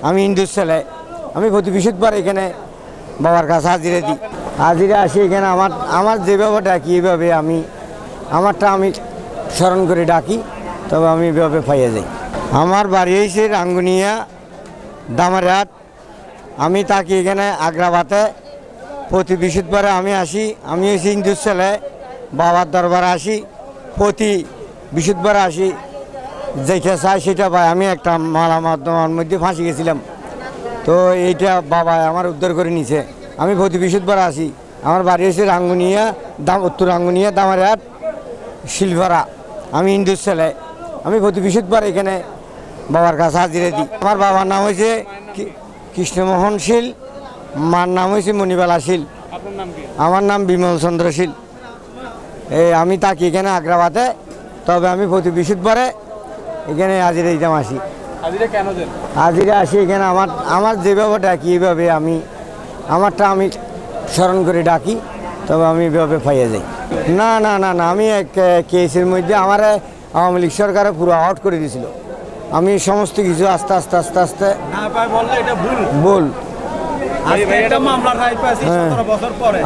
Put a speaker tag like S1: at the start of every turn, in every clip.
S1: আমি হিন্দুর ছেলে। আমি প্রতি বৃহস্পতিবার এখানে বাবার কাছে হাজিরা দিই। হাজিরা আসি এখানে আমার যেভাবে ডাকি এইভাবে আমারটা আমি স্মরণ করে ডাকি, তবে আমি এভাবে পাইয়া যাই। আমার বাড়ি হয়েছে রাঙ্গুনিয়া দামারহাট। আমি থাকি এখানে আগ্রাবাদে। প্রতি বৃহস্পতিবারে আমি আসি। আমি হয়েছি হিন্দুর ছেলে, বাবার দরবারে আসি। প্রতি বৃহস্পতিবারে আসি, যেটা চাই সেটা পাই। আমি একটা মালা মাধ্যমের মধ্যে ফাঁসি গেছিলাম, তো এইটা বাবা আমার উদ্ধার করে নিছে। আমি প্রতি বৃহস্পতিবার আসি। আমার বাড়ি হয়েছে রাঙ্গুনিয়া উত্তর রাঙ্গুনিয়া দামারহাট শিলভরা। আমি হিন্দুর ছেলে। আমি প্রতি বৃহস্পতিবার এখানে বাবার কাছে হাজিরা দিই। আমার বাবার নাম হয়েছে কৃষ্ণমোহন শীল, মার নাম হয়েছে মণিবালা শীল। আমার নাম বিমল চন্দ্র শীল। আমি থাকি এখানে আগ্রাবাদে, তবে আমি প্রতি বৃহস্পতিবারে এখানে হাজিরা দিতাম আসি। হাজিরা আসি এখানে আমার যেভাবে ডাকি এইভাবে আমারটা আমি স্মরণ করে ডাকি, তবে আমি এভাবে পাইয়া যাই। না না না না, আমি কেসের মধ্যে আমার আওয়ামী লীগ সরকারে পুরো আউট করে দিয়েছিল। আমি সমস্ত কিছু আস্তে আস্তে আস্তে আস্তে ভুল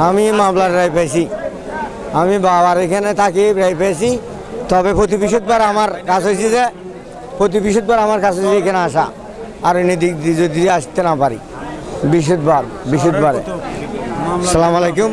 S1: আমি মামলার রায় পাইছি। আমি বাবার এখানে থাকি, রায় পেয়েছি। তবে প্রতি বৃহস্পতিবার আমার কাজ হয়েছে যে প্রতি বৃহস্পতিবার আমার কাছে এখানে আসা, আর এনে দিক দিয়ে যদি আসতে না পারি বৃহস্পতিবারে। সালাম আলাইকুম।